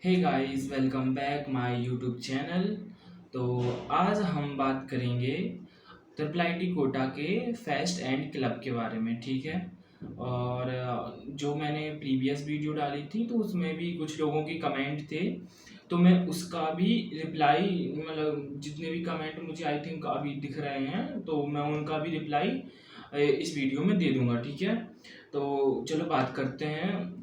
Hey guys, welcome back my YouTube channel. तो आज हम बात करेंगे ट्रिपल आईटी कोटा के फेस्ट एंड क्लब के बारे में। ठीक है। और जो मैंने प्रीवियस वीडियो डाली थी तो उसमें भी कुछ लोगों के कमेंट थे, तो मैं उसका भी रिप्लाई, मतलब जितने भी कमेंट मुझे आई थिंक अभी दिख रहे हैं तो मैं उनका भी रिप्लाई इस वीडियो में दे दूंगा। ठीक है। तो चलो बात करते हैं,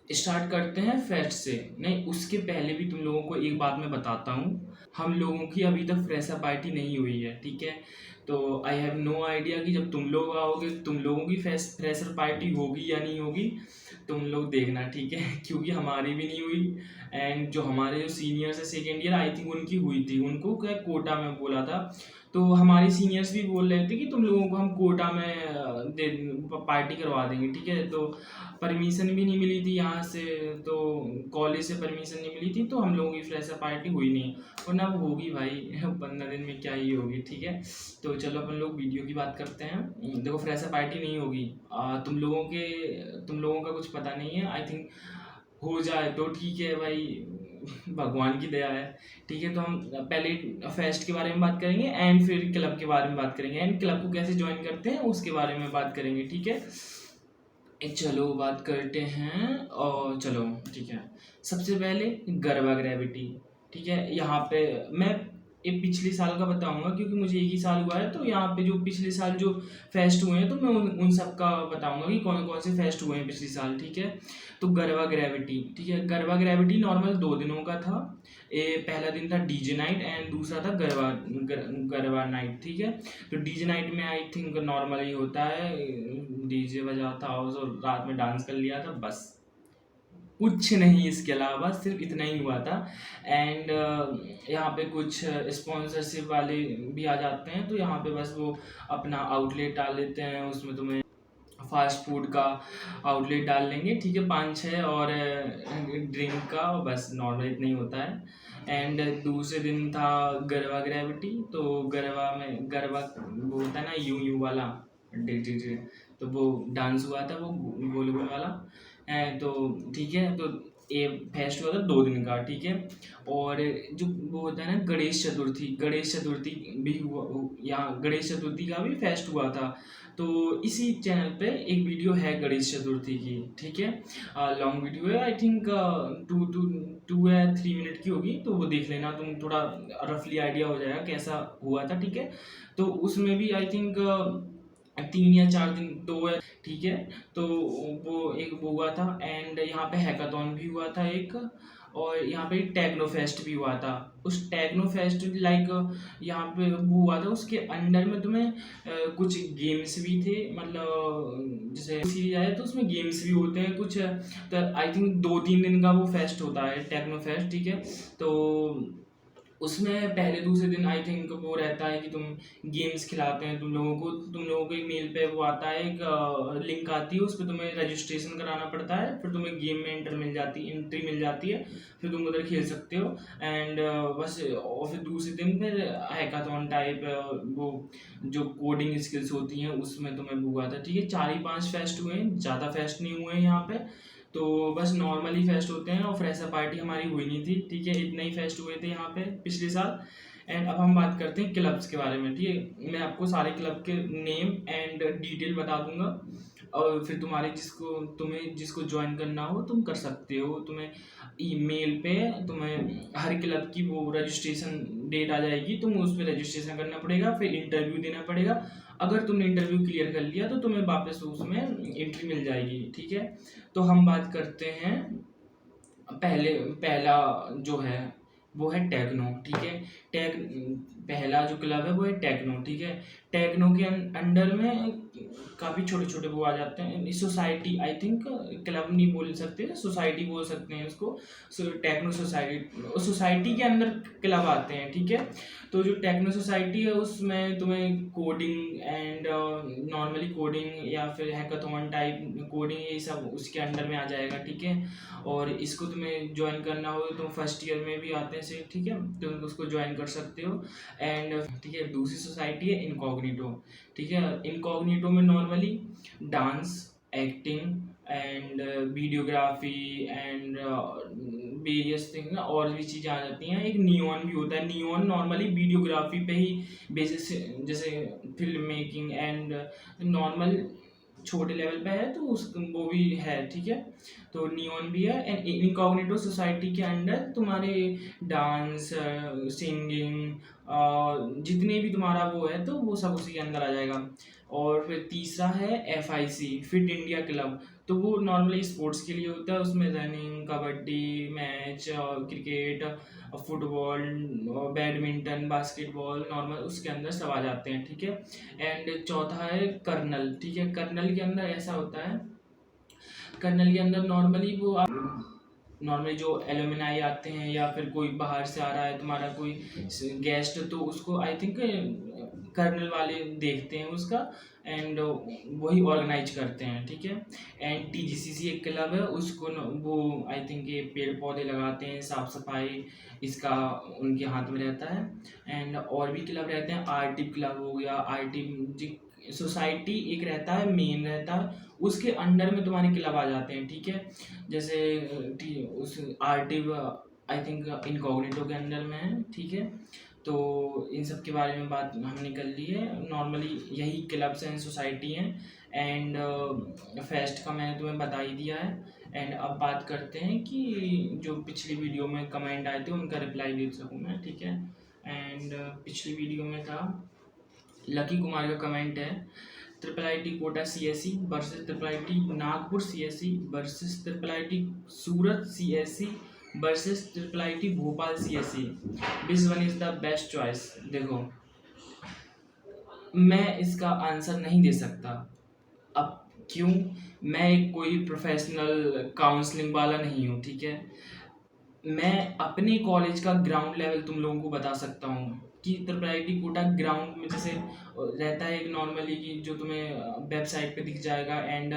स्टार्ट करते हैं फेस्ट से। नहीं, उसके पहले भी तुम लोगों को एक बात मैं बताता हूँ, हम लोगों की अभी तक फ्रेशर पार्टी नहीं हुई है। ठीक है। तो आई हैव नो आइडिया कि जब तुम लोग आओगे तुम लोगों की फ्रेशर पार्टी होगी या नहीं होगी, तुम लोग देखना। ठीक है। क्योंकि हमारी भी नहीं हुई, एंड जो हमारे जो सीनियर्स है सेकेंड ईयर, आई थिंक उनकी हुई थी, उनको क्या कोटा में बोला था। तो हमारे सीनियर्स भी बोल रहे थे कि तुम लोगों को हम कोटा में दे पार्टी करवा देंगे। ठीक है। तो परमिशन भी नहीं मिली थी यहाँ से, तो कॉलेज से परमिशन नहीं मिली थी, तो हम लोगों की फ्रेशर पार्टी हुई नहीं। और ना वो होगी भाई 15 दिन में क्या ही होगी। ठीक है। तो चलो अपन लोग वीडियो की बात करते हैं। देखो, फ्रेशर पार्टी नहीं होगी। तुम लोगों का कुछ पता नहीं है। आई थिंक हो जाए तो ठीक है भाई, भगवान की दया है। ठीक है। तो हम पहले फेस्ट के बारे में बात करेंगे एंड फिर क्लब के बारे में बात करेंगे, एंड क्लब को कैसे ज्वाइन करते हैं उसके बारे में बात करेंगे। ठीक है। चलो बात करते हैं, और चलो ठीक है। सबसे पहले गरबा ग्रेविटी। ठीक है। यहाँ पे मैं एक पिछले साल का बताऊंगा, क्योंकि मुझे एक ही साल हुआ है। तो यहाँ पे जो पिछले साल जो फेस्ट हुए हैं तो मैं उन सब का बताऊंगा कि कौन कौन से फेस्ट हुए हैं पिछले साल। ठीक है। तो गरबा ग्रेविटी, ठीक है, गरबा ग्रेविटी नॉर्मल 2 दिनों का था। पहला दिन था डीजे नाइट एंड दूसरा था गरबा नाइट। ठीक है। तो डीजे नाइट में आई थिंक नॉर्मल ही होता है, डीजे बजा था और रात में डांस कर लिया था, बस कुछ नहीं इसके अलावा, सिर्फ इतना ही हुआ था। एंड यहाँ पे कुछ स्पॉन्सरशिप वाले भी आ जाते हैं, तो यहाँ पे बस वो अपना आउटलेट डाल लेते हैं, उसमें तुम्हें फास्ट फूड का आउटलेट डाल लेंगे। ठीक है, 5-6, और ड्रिंक का, और बस नॉर्मल इतना ही होता है। एंड दूसरे दिन था गरबा ग्रेविटी। तो गरबा वो होता है ना, यू यू वाला, डे डे डे, तो वो डांस हुआ था, वो गोल गोल वाला है। तो ठीक है। तो ये फेस्ट हुआ था 2 दिन का। ठीक है। और जो वो होता है ना गणेश चतुर्थी भी हुआ, यहाँ गणेश चतुर्थी का भी फेस्ट हुआ था। तो इसी चैनल पे एक वीडियो है गणेश चतुर्थी की। ठीक है। लॉन्ग वीडियो है, आई थिंक 2 या 3 मिनट की होगी, तो वो देख लेना तुम, थोड़ा रफली आइडिया हो जाएगा कैसा हुआ था। ठीक है। तो उसमें भी आई थिंक 3 या 4 दिन, 2 है। ठीक है। तो वो एक वो हुआ था, एंड यहाँ पे हैकाथॉन भी हुआ था एक, और यहाँ पे टेक्नो फेस्ट भी हुआ था। उस टेक्नो फेस्ट लाइक यहाँ पे वो हुआ था, उसके अंडर में तुम्हें कुछ गेम्स भी थे, मतलब जैसे सीरीज आया तो उसमें गेम्स भी होते हैं कुछ। तो आई थिंक 2-3 दिन का वो फेस्ट होता है, टेक्नो फेस्ट। ठीक है। तो उसमें पहले दूसरे दिन आई थिंक वो रहता है कि तुम गेम्स खिलाते हैं तुम लोगों को एक मेल पे वो आता है, एक लिंक आती है, उस पर तुम्हें रजिस्ट्रेशन कराना पड़ता है, फिर तुम्हें गेम में एंट्री मिल जाती है, फिर तुम उधर खेल सकते हो। एंड बस, और फिर दूसरे दिन फिर हैकाथॉन टाइप, वो जो कोडिंग स्किल्स होती हैं उसमें तुम्हें वो हुआ था। ठीक है। 4 ही 5 फेस्ट हुए हैं, ज़्यादा फेस्ट नहीं हुए हैं यहाँ पे। तो बस नॉर्मल ही फेस्ट होते हैं, और फ्रेशर पार्टी हमारी हुई नहीं थी। ठीक है। इतने ही फेस्ट हुए थे यहाँ पे पिछले साल। एंड अब हम बात करते हैं क्लब्स के बारे में। ठीक है। मैं आपको सारे क्लब के नेम एंड डिटेल बता दूंगा, और फिर तुम्हें जिसको ज्वाइन करना हो तुम कर सकते हो। तुम्हें ईमेल पे तुम्हें हर क्लब की वो रजिस्ट्रेशन डेट आ जाएगी, तुम उस पर रजिस्ट्रेशन करना पड़ेगा, फिर इंटरव्यू देना पड़ेगा। अगर तुमने इंटरव्यू क्लियर कर लिया तो तुम्हें वापस उसमें एंट्री मिल जाएगी। ठीक है। तो हम बात करते हैं, पहला जो है वो है टेक्नो। ठीक है। टेक पहला जो क्लब है वो है टेक्नो। ठीक है। टेक्नो के अंडर में काफ़ी छोटे छोटे वो आ जाते हैं, सोसाइटी, आई थिंक क्लब नहीं बोल सकते, सोसाइटी बोल सकते हैं उसको। टेक्नो सोसाइटी के अंदर क्लब आते हैं। ठीक है। तो जो टेक्नो सोसाइटी है उसमें तुम्हें कोडिंग एंड नॉर्मली कोडिंग या फिर हैकाथॉन टाइप कोडिंग, ये सब उसके अंडर में आ जाएगा। ठीक है। और इसको तुम्हें ज्वाइन करना हो तो फर्स्ट ईयर में भी आते हैं से। ठीक है। तो तुम उसको ज्वाइन कर सकते हो। एंड ठीक है, दूसरी सोसाइटी है इनकॉग्निटो। ठीक है। इनकॉग्निटो में normally dance, acting and videography and various thing और भी चीज़ें आ जाती हैं। एक नियॉन भी होता है। नियॉन नॉर्मली वीडियोग्राफी पे ही बेसिस, जैसे फिल्म मेकिंग एंड नॉर्मल छोटे लेवल पे है तो उस वो भी है, ठीक है। तो नियॉन भी है। एंड इनकॉग्निटो सोसाइटी के अंडर तुम्हारे डांस, सिंगिंग, जितने भी तुम्हारा वो है तो वो सब उसी के अंदर आ जाएगा। और फिर तीसरा है FIC, फिट इंडिया क्लब। तो वो नॉर्मली स्पोर्ट्स के लिए होता है। उसमें running, kabaddi match, cricket, football, badminton, basketball, normal उसके अंदर सब आ जाते हैं, ठीक है। एंड चौथा है कर्नल, ठीक है। कर्नल के अंदर ऐसा होता है, कर्नल के अंदर नॉर्मली वो नॉर्मली जो एलुमनाई आते हैं या फिर कोई बाहर से आ रहा है तुम्हारा कोई गेस्ट, तो उसको आई थिंक कर्नल वाले देखते हैं उसका एंड वही ऑर्गेनाइज करते हैं, ठीक है। एंड TGCC एक क्लब है, उसको वो आई थिंक ये पेड़ पौधे लगाते हैं, साफ सफाई इसका उनके हाथ में रहता है। एंड और भी क्लब रहते हैं, आरटी क्लब हो गया, आरटी सोसाइटी एक रहता है, मेन रहता है, उसके अंडर में तुम्हारे क्लब आ जाते हैं, ठीक है। जैसे उस आरटी आई थिंक इनकॉग्निटो के अंडर में है, ठीक है। तो इन सब के बारे में बात हमने कर ली है। नॉर्मली यही क्लब्स एंड सोसाइटी हैं। एंड फेस्ट का मैंने तुम्हें बता ही दिया है। एंड अब बात करते हैं कि जो पिछली वीडियो में कमेंट आए थे उनका रिप्लाई दे सकूँ मैं, ठीक है। एंड पिछली वीडियो में था लकी कुमार का कमेंट है, IIIT Kota CSE versus IIIT Nagpur CSE versus IIIT Surat CSE versus IIIT Bhopal CSE, which one is the best choice. देखो, मैं इसका आंसर नहीं दे सकता। अब क्यों? मैं एक कोई प्रोफेशनल काउंसलिंग वाला नहीं हूँ, ठीक है। मैं अपने कॉलेज का ग्राउंड लेवल तुम लोगों को बता सकता हूँ कि IIIT कोटा ग्राउंड में जैसे रहता है एक नॉर्मली कि जो तुम्हें वेबसाइट पे दिख जाएगा एंड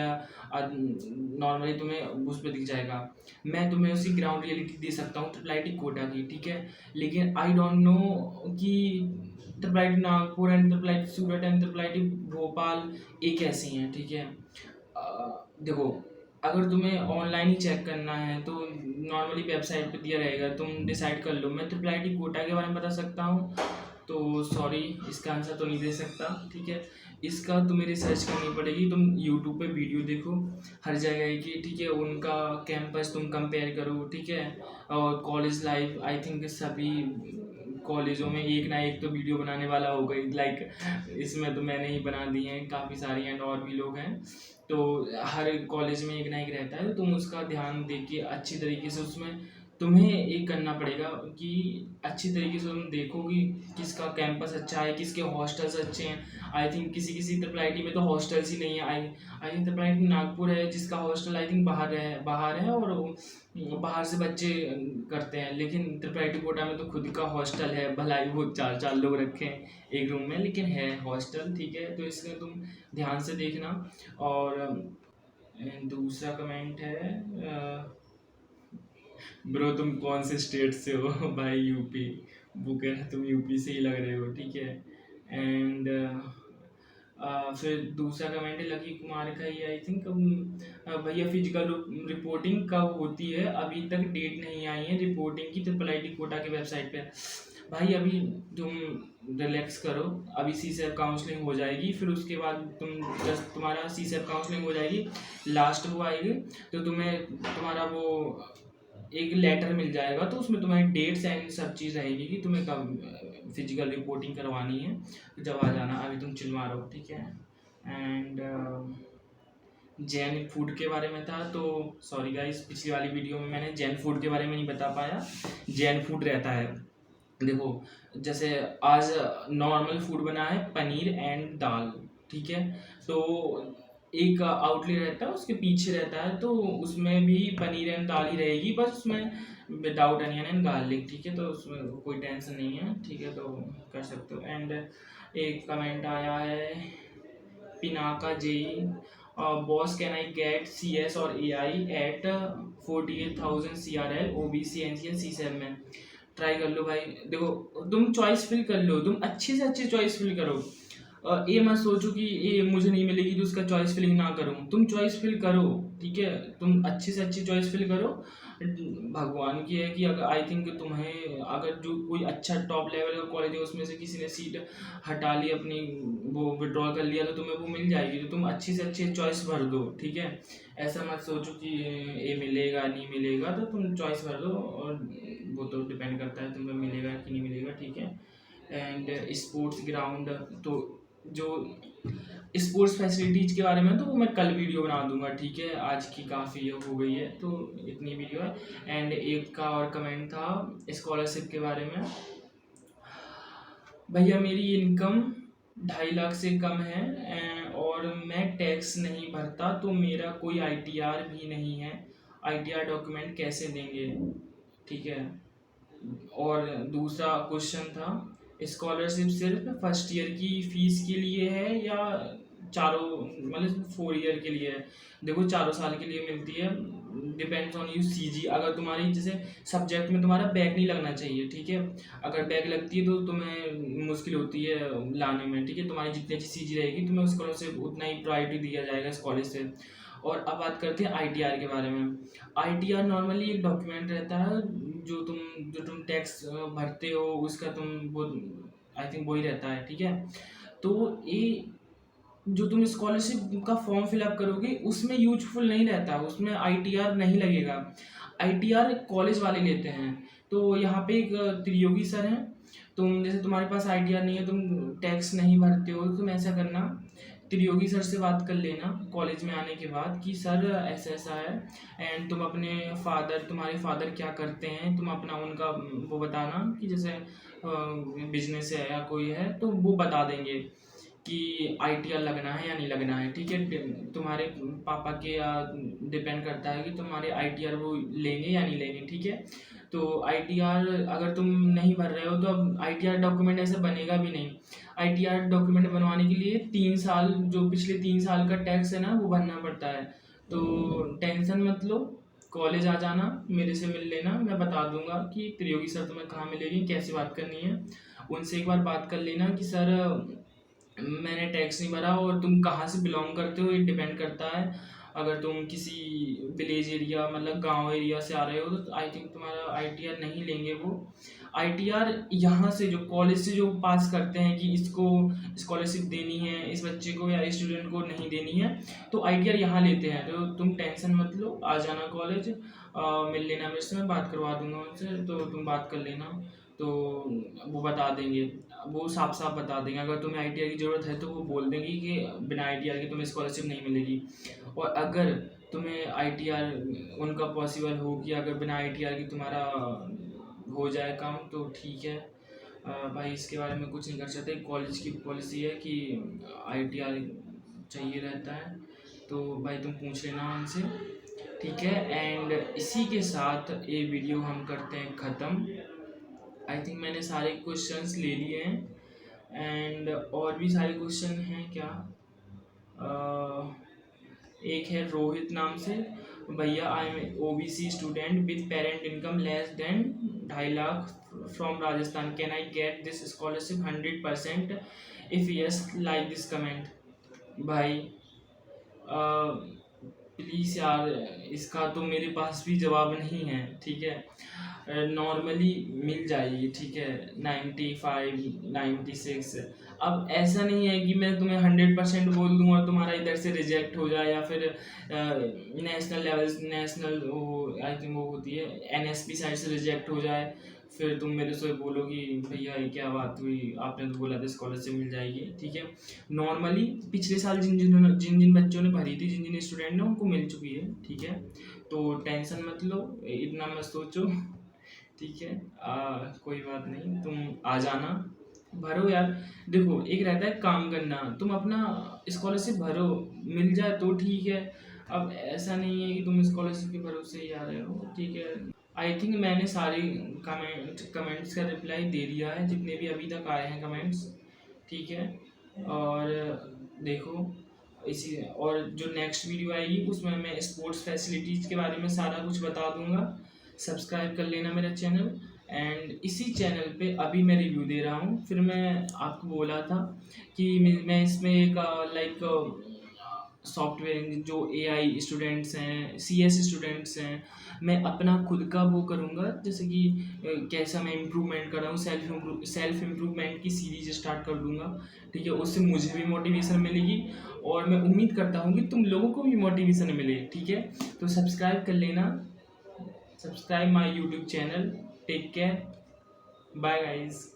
नॉर्मली तुम्हें उस पे दिख जाएगा। मैं तुम्हें उसी ग्राउंड रियलिटी दे सकता हूँ IIIT कोटा की, ठीक है। लेकिन आई डोंट नो कि IIIT Nagpur and IIIT Surat and IIIT Bhopal एक ऐसी हैं, ठीक है। देखो, अगर तुम्हें ऑनलाइन ही चेक करना है तो नॉर्मली वेबसाइट पे दिया रहेगा, तुम डिसाइड कर लो। मैं IIIT कोटा के बारे में बता सकता हूँ, तो सॉरी इसका आंसर तो नहीं दे सकता, ठीक है। इसका तुम्हें रिसर्च करनी पड़ेगी। तुम यूट्यूब पे वीडियो देखो हर जगह की, ठीक है। उनका कैंपस तुम कंपेयर करो, ठीक है। और कॉलेज लाइफ, आई थिंक सभी कॉलेजों में एक ना एक तो वीडियो बनाने वाला होगा, लाइक इसमें तो मैंने ही बना दी हैं, काफ़ी सारी एंड और भी लोग हैं। तो हर कॉलेज में एक ना एक रहता है, तो तुम उसका ध्यान दे के अच्छी तरीके से उसमें तुम्हें एक करना पड़ेगा कि अच्छी तरीके से तुम देखो कि किसका कैंपस अच्छा है, किसके हॉस्टल्स अच्छे हैं। आई थिंक किसी किसी IIIT में तो हॉस्टल्स ही नहीं है। आई थिंक IIIT नागपुर है जिसका हॉस्टल आई थिंक बाहर है और बाहर से बच्चे करते हैं। लेकिन IIIT कोटा में तो खुद का हॉस्टल है, भला ही वो 4-4 लोग रखे हैं एक रूम में, लेकिन है हॉस्टल, ठीक है। तो इसमें तुम ध्यान से देखना। और दूसरा कमेंट है, ब्रो तुम कौन से स्टेट से हो? भाई यूपी। वो कह रहे तुम यूपी से ही लग रहे हो, ठीक है। एंड फिर दूसरा कमेंट है लकी कुमार का ही, आई थिंक, भैया फिजिकल रिपोर्टिंग कब होती है? अभी तक डेट नहीं आई है रिपोर्टिंग की IIIT कोटा के वेबसाइट पे। भाई अभी तुम रिलैक्स करो, अभी CSEP काउंसलिंग हो जाएगी, फिर उसके बाद जस्ट तुम्हारा CSEP काउंसलिंग हो जाएगी, लास्ट वो आएगी तो तुम्हें तुम्हारा वो एक लेटर मिल जाएगा, तो उसमें तुम्हारी डेट्स एंड सब चीज़ रहेगी कि तुम्हें कब फिजिकल रिपोर्टिंग करवानी है, तो जब आ जाना। अभी तुम चिल मारो, ठीक है। एंड जैन फूड के बारे में था, तो सॉरी गाइस, पिछली वाली वीडियो में मैंने जैन फूड के बारे में नहीं बता पाया। जैन फूड रहता है, देखो जैसे आज नॉर्मल फूड बना है, पनीर एंड दाल, ठीक है। तो एक आउटलेट रहता है, उसके पीछे रहता है, तो उसमें भी पनीर एंड दाल ही रहेगी, बस उसमें विदाउट अनियन एंड गार्लिक, ठीक है। तो उसमें कोई टेंशन नहीं है, ठीक है, तो कर सकते हो। एंड एक कमेंट आया है Pinaka ji, boss can I get CS or AI at 48,000 CRL OBC NCL CSEP में? ट्राई कर लो भाई। देखो, तुम चॉइस फिल कर लो, तुम अच्छे से अच्छे चॉइस फिल करो। ये मत सोचो कि ये मुझे नहीं मिलेगी तो उसका चॉइस फिलिंग ना करूँ। तुम चॉइस फिल करो, ठीक है। तुम अच्छे से अच्छी चॉइस फिल करो भगवान की है कि अगर आई थिंक तुम्हें अगर जो कोई अच्छा टॉप लेवल का कॉलेज है उसमें से किसी ने सीट हटा ली अपनी, वो विड्रॉ कर लिया, तो तुम्हें वो मिल जाएगी। तो तुम अच्छी से अच्छी चॉइस भर दो, ठीक है। ऐसा मत सोचो कि ये मिलेगा नहीं मिलेगा, तो तुम चॉइस भर दो, और वो तो डिपेंड करता है तुम्हें मिलेगा कि नहीं मिलेगा, ठीक है। एंड स्पोर्ट्स ग्राउंड, तो जो स्पोर्ट्स फैसिलिटीज के बारे में तो वो मैं कल वीडियो बना दूंगा, ठीक है। आज की काफ़ी हो गई है तो इतनी वीडियो है। एंड एक का और कमेंट था स्कॉलरशिप के बारे में। भैया मेरी इनकम 2.5 लाख से कम है, और मैं टैक्स नहीं भरता, तो मेरा कोई आईटीआर भी नहीं है, आईटीआर डॉक्यूमेंट कैसे देंगे, ठीक है। और दूसरा क्वेश्चन था, स्कॉलरशिप सिर्फ फर्स्ट ईयर की फीस के लिए है या चारों, मतलब 4 ईयर के लिए है? देखो, चारों साल के लिए मिलती है, डिपेंड्स ऑन यू सीजी। अगर तुम्हारी जैसे सब्जेक्ट में तुम्हारा बैक नहीं लगना चाहिए, ठीक है। अगर बैक लगती है तो तुम्हें मुश्किल होती है लाने में, ठीक है। तुम्हारी जितनी अच्छी सीजी रहेगी तुम्हें स्कॉलरशिप उतना ही प्रायोरिटी दिया जाएगा इस कॉलेज से। और अब बात करते हैं आईटीआर के बारे में। आईटीआर नॉर्मली एक डॉक्यूमेंट रहता है जो तुम टैक्स भरते हो उसका तुम वो, आई थिंक वही रहता है, ठीक है। तो ये जो तुम स्कॉलरशिप का फॉर्म फिलअप करोगे उसमें यूजफुल नहीं रहता, उसमें आईटीआर नहीं लगेगा। आईटीआर कॉलेज वाले लेते हैं। तो यहाँ पे एक त्रियोगी सर हैं, तुम जैसे तुम्हारे पास आईटीआर नहीं है, तुम टैक्स नहीं भरते हो, तुम ऐसा करना, त्रियोगी सर से बात कर लेना कॉलेज में आने के बाद कि सर ऐसा ऐसा है, एंड तुम अपने तुम्हारे फादर क्या करते हैं, तुम अपना उनका वो बताना कि जैसे बिजनेस है या कोई है, तो वो बता देंगे कि आईटीआर लगना है या नहीं लगना है, ठीक है। तुम्हारे पापा के डिपेंड करता है कि तुम्हारे आईटीआर वो लेंगे या नहीं लेंगे, ठीक है। तो आईटीआर अगर तुम नहीं भर रहे हो तो अब आईटीआर डॉक्यूमेंट ऐसे बनेगा भी नहीं। आईटीआर डॉक्यूमेंट बनवाने के लिए 3 साल, जो पिछले 3 साल का टैक्स है ना, वो भरना पड़ता है। तो टेंशन मत लो, कॉलेज आ जाना, मेरे से मिल लेना, मैं बता दूंगा कि त्रियोगी सर तुम्हें कहाँ मिलेगी, कैसे बात करनी है। उनसे एक बार बात कर लेना कि सर मैंने टैक्स नहीं भरा, और तुम कहाँ से बिलोंग करते हो ये डिपेंड करता है। अगर तुम किसी विलेज एरिया, मतलब गांव एरिया से आ रहे हो, तो आई थिंक तुम्हारा आईटीआर नहीं लेंगे वो। आईटीआर यहाँ से जो कॉलेज से जो पास करते हैं कि इसको स्कॉलरशिप देनी है इस बच्चे को या स्टूडेंट को नहीं देनी है, तो आईटीआर यहाँ लेते हैं। तो तुम टेंशन मत लो, आ जाना कॉलेज, मिल लेना मेरे से, मैं बात करवा दूंगा उनसे, तो तुम बात कर लेना। तो वो बता देंगे, वो साफ साफ बता देंगे। अगर तुम्हें आईटीआर की ज़रूरत है तो वो बोल देंगे कि बिना आईटीआर के तुम्हें स्कॉलरशिप नहीं मिलेगी। और अगर तुम्हें आईटीआर उनका पॉसिबल हो कि अगर बिना आईटीआर की तुम्हारा हो जाए काम, तो ठीक है। भाई इसके बारे में कुछ नहीं कर सकते, कॉलेज की पॉलिसी है कि आईटीआर चाहिए रहता है। तो भाई तुम पूछ लेना उनसे, ठीक है। एंड इसी के साथ ये वीडियो हम करते हैं ख़त्म। आई थिंक मैंने सारे क्वेश्चंस ले लिए हैं, एंड और भी सारे क्वेश्चन हैं क्या। एक है रोहित नाम से, भैया I am OBC student with parent income less than 2.5 lakh from Rajasthan, can I get this scholarship 100%? If yes, like this comment. भाई प्लीज़ यार, इसका तो मेरे पास भी जवाब नहीं है, ठीक है। नॉर्मली मिल जाएगी, ठीक है, 95 96। अब ऐसा नहीं है कि मैं तुम्हें 100% बोल दूँ और तुम्हारा इधर से रिजेक्ट हो जाए, या फिर नेशनल लेवल, नेशनल वो आई थिंक वो होती है एनएसपी साइड से रिजेक्ट हो जाए, फिर तुम मेरे से बोलो कि भैया ये क्या बात हुई, आपने तो बोला था स्कॉलरशिप मिल जाएगी, ठीक है। नॉर्मली पिछले साल जिन जिन बच्चों ने भरी थी, जिन स्टूडेंट ने, उनको मिल चुकी है, ठीक है। तो टेंशन मत लो, इतना मत सोचो, ठीक है। कोई बात नहीं, तुम आ जाना, भरो यार। देखो, एक रहता है काम करना, तुम अपना स्कॉलरशिप भरो, मिल जाए तो ठीक है। अब ऐसा नहीं है कि तुम स्कॉलरशिप के भरोसे ही आ रहे हो, ठीक है। आई थिंक मैंने सारी कमेंट्स का रिप्लाई दे दिया है, जितने भी अभी तक आए हैं कमेंट्स, ठीक है। और देखो इसी, और जो नेक्स्ट वीडियो आएगी उसमें मैं स्पोर्ट्स फैसिलिटीज़ के बारे में सारा कुछ बता दूंगा। सब्सक्राइब कर लेना मेरा चैनल। एंड इसी चैनल पे अभी मैं रिव्यू दे रहा हूँ, फिर मैं आपको बोला था कि मैं इसमें एक लाइक सॉफ्टवेयर जो एआई स्टूडेंट्स हैं, सीएस स्टूडेंट्स हैं, मैं अपना खुद का वो करूँगा, जैसे कि कैसा मैं इम्प्रूवमेंट कर रहा हूँ, सेल्फ इम्प्रूवमेंट की सीरीज स्टार्ट कर दूंगा। ठीक है, उससे मुझे भी मोटिवेशन मिलेगी और मैं उम्मीद करता हूँ कि तुम लोगों को भी मोटिवेशन मिले। ठीक है, तो सब्सक्राइब कर लेना, subscribe my YouTube channel. Take care, bye guys.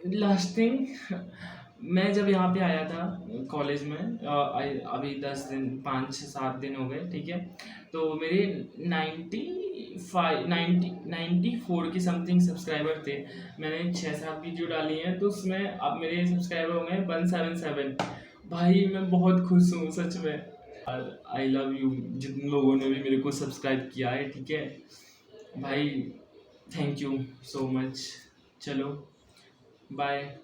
Last thing, मैं जब यहाँ पे आया था कॉलेज में, अभी 10 दिन 5 से 7 दिन हो गए। ठीक है, तो मेरे 94 की समथिंग सब्सक्राइबर थे। मैंने 6-7 वीडियो डाली हैं, तो उसमें अब मेरे सब्सक्राइबर हो गए 177। भाई मैं बहुत खुश हूँ सच में। आई लव यू जिन लोगों ने भी मेरे को सब्सक्राइब किया है। ठीक है भाई, थैंक यू सो मच। चलो, बाय।